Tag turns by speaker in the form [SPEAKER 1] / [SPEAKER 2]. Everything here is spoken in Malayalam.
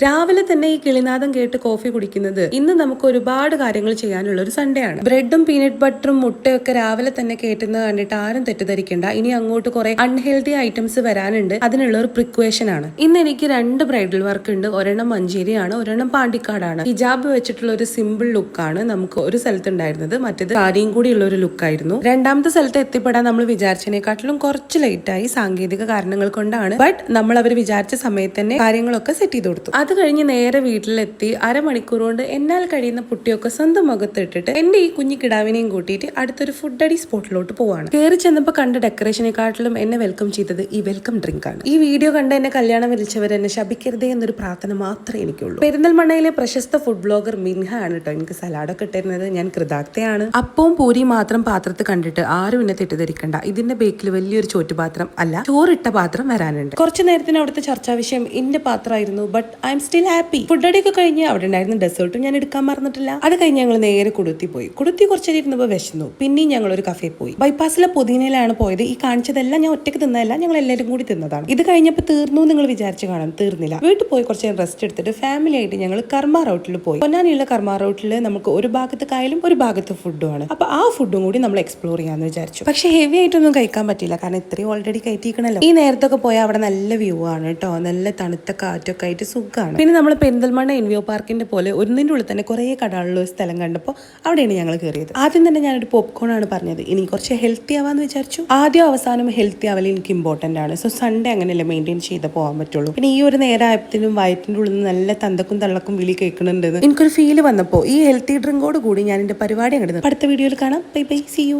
[SPEAKER 1] രാവിലെ തന്നെ ഈ കിളിനാദം കേട്ട് കോഫി കുടിക്കുന്നത് ഇന്ന് നമുക്ക് ഒരുപാട് കാര്യങ്ങൾ ചെയ്യാനുള്ള ഒരു സൺഡേ ആണ്. ബ്രെഡും പീനട്ട് ബട്ടറും മുട്ടയൊക്കെ രാവിലെ തന്നെ കേട്ടുന്നത് കണ്ടിട്ട് ആരും തെറ്റിദ്ധരിക്കണ്ട. ഇനി അങ്ങോട്ട് കുറെ അൺഹെൽത്തി ഐറ്റംസ് വരാനുണ്ട്. അതിനുള്ള ഒരു പ്രിക്വേഷൻ ആണ്. ഇന്ന് എനിക്ക് 2 ബ്രൈഡൽ വർക്ക് ഉണ്ട്. ഒരെണ്ണം മഞ്ചേരിയാണ്, ഒരെണ്ണം പാണ്ടിക്കാടാണ്. ഹിജാബ് വെച്ചിട്ടുള്ള ഒരു സിമ്പിൾ ലുക്കാണ് നമുക്ക് ഒരു സ്ഥലത്ത് ഉണ്ടായിരുന്നത്. മറ്റേത് സാരിയും കൂടിയുള്ള ഒരു ലുക്കായിരുന്നു. രണ്ടാമത്തെ സ്ഥലത്ത് എത്തിപ്പെടാൻ നമ്മൾ വിചാരിച്ചതിനെക്കാട്ടിലും കുറച്ച് ലേറ്റായി, സാങ്കേതിക കാരണങ്ങൾ കൊണ്ടാണ്. ബട്ട് നമ്മൾ അവർ വിചാരിച്ച സമയത്ത് തന്നെ കാര്യങ്ങളൊക്കെ സെറ്റ് ചെയ്ത് കൊടുത്തു. അത് കഴിഞ്ഞ് നേരെ വീട്ടിലെത്തി അരമണിക്കൂർ കൊണ്ട് എന്നാൽ കഴിയുന്ന പുട്ടിയൊക്കെ സ്വന്തം മുഖത്തിട്ടിട്ട് എന്റെ ഈ കുഞ്ഞു കിടാവിനെയും കൂട്ടിയിട്ട് അടുത്തൊരു ഫുഡ് അടി സ്പോട്ടിലോട്ട് പോവാണ്. കയറി ചെന്നപ്പോൾ കണ്ട ഡെക്കറേഷനെക്കാട്ടിലും എന്നെ വെൽക്കം ചെയ്തത് ഈ വെൽക്കം ഡ്രിങ്ക് ആണ്. ഈ വീഡിയോ കണ്ട് എന്നെ കല്യാണം വിളിച്ചവർ എന്നെ ശപിക്കരുതേ എന്നൊരു പ്രാർത്ഥന മാത്രമേ എനിക്കുള്ളൂ. പെരിന്തൽമണ്ണയിലെ പ്രശസ്ത ഫുഡ് ബ്ലോഗർ മിൻഹ ആണ് കേട്ടോ എനിക്ക് സലാഡൊക്കെ ഇട്ടിരുന്നത്. ഞാൻ കൃതാർത്ഥയാണ്. അപ്പവും പൂരിയും മാത്രം പാത്രത്തിൽ കണ്ടിട്ട് ആരും എന്നെ തെറ്റിദ്ധരിക്കണ്ട. ഇതിന്റെ ബേക്കിൽ വലിയൊരു ചോറ്റുപാത്രം അല്ല, ചോറിട്ട പാത്രം വരാനുണ്ട്. കുറച്ചു നേരത്തിന് അവിടുത്തെ ചർച്ചാ വിഷയം എന്റെ പാത്രമായിരുന്നു. But I'm still happy. Food അടിയൊക്കെ കഴിഞ്ഞ് അവിടെ ഉണ്ടായിരുന്ന ഡെസേർട്ടും ഞാൻ എടുക്കാൻ മറന്നിട്ടില്ല. അത് കഴിഞ്ഞ് ഞങ്ങൾ നേരെ കുടുത്തി പോയി. കുടുത്തി കുറച്ചേരം ഇരുന്നപ്പോൾ വിശന്നു. പിന്നെയും ഞങ്ങൾ ഒരു കഫേ പോയി. ബൈപ്പാസിലെ പുതിനയിലാണ് പോയത്. ഈ കാണിച്ചതെല്ലാം ഞാൻ ഒറ്റയ്ക്ക് തിന്നതല്ല, ഞങ്ങൾ എല്ലാവരും കൂടി തിന്നതാണ്. ഇത് കഴിഞ്ഞപ്പോൾ തീർന്നു നിങ്ങൾ വിചാരിച്ചു കാണാം, തീർന്നില്ല. വീട്ടിൽ പോയി കുറച്ച് റെസ്റ്റ് എടുത്തിട്ട് ഫാമിലി ആയിട്ട് ഞങ്ങൾ കർമ്മ റോട്ടിൽ പോയി. പൊന്നാനിയുള്ള കർമ്മ റോട്ടിൽ നമുക്ക് ഒരു ഭാഗത്ത് കായലും ഒരു ഭാഗത്ത് ഫുഡുമാണ്. അപ്പൊ ആ ഫുഡും കൂടി നമ്മൾ എക്സ്പ്ലോർ ചെയ്യാന്ന് വിചാരിച്ചു. പക്ഷെ ഹെവി ആയിട്ടൊന്നും കഴിക്കാൻ പറ്റില്ല, കാരണം ഇത്രയും ഓൾറെഡി കയറ്റിക്കണല്ലോ. ഈ നേരത്തൊക്കെ പോയാൽ അവിടെ നല്ല വ്യൂ ആണ് കേട്ടോ, നല്ല തണുത്ത കാറ്റൊക്കെ ആയിട്ട് സുഖമാണ്. പിന്നെ നമ്മൾ പെരിന്തൽമണ്ണ എൻവിയോ പാർക്കിന്റെ പോലെ ഒന്നിൻ്റെ ഉള്ളിൽ തന്നെ കുറേ കടകളുള്ള ഒരു സ്ഥലം കണ്ടപ്പോൾ അവിടെയാണ് ഞങ്ങൾ കയറിയത്. ആദ്യം തന്നെ ഞാനൊരു പോപ്കോൺ ആണ് പറഞ്ഞത്. ഇനി കുറച്ച് ഹെൽത്തി ആവാന്ന് വിചാരിച്ചു. ആദ്യം അവസാനം ഹെൽത്തി ആവൽ എനിക്ക് ഇമ്പോർട്ടന്റ് ആണ്. സോ സൺഡേ അങ്ങനെയല്ലേ മെയിൻറ്റെയിൻ ചെയ്ത് പോകാൻ പറ്റുള്ളൂ. പിന്നെ ഈ ഒരു നേരമായപ്പോഴത്തേനും വയറ്റിൻ്റെ ഉള്ളിൽ നിന്ന് നല്ല തന്തക്കും തള്ളക്കും വിളി കേൾക്കുന്നുണ്ടെന്ന് എനിക്കൊരു ഫീല് വന്നപ്പോൾ ഈ ഹെൽത്തി ഡ്രിങ്കോട് കൂടി ഞാൻ എൻ്റെ പരിപാടി അങ്ങോട്ട് അടുത്ത വീഡിയോയിൽ കാണാം. Bye bye, see U.